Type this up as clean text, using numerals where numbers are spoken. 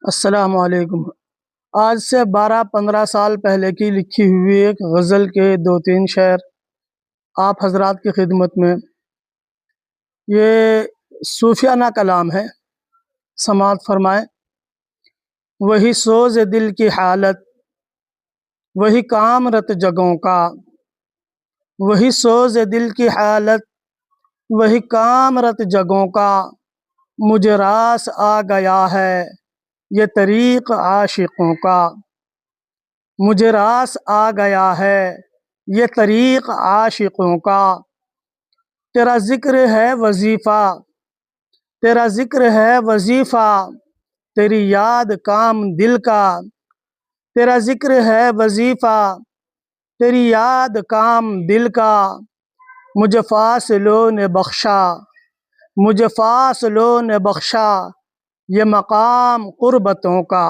السلام علیکم۔ آج سے 12-15 سال پہلے کی لکھی ہوئی ایک غزل کے 2-3 شعر آپ حضرات کی خدمت میں۔ یہ صوفیانہ کلام ہے، سماعت فرمائیں۔ وہی سوز دل کی حالت، وہی کام رت جگوں کا، وہی سوز دل کی حالت، وہی کام رت جگوں کا، مجھے راس آ گیا ہے یہ طریق عاشقوں کا، مجھے راس آ گیا ہے یہ طریق عاشقوں کا۔ تیرا ذکر ہے وظیفہ، تیرا ذکر ہے وظیفہ، تیری یاد کام دل کا، تیرا ذکر ہے وظیفہ، تیری یاد کام دل کا۔ مجھے فاصلوں نے بخشا، مجھے فاصلوں نے بخشا یہ مقام قربتوں کا۔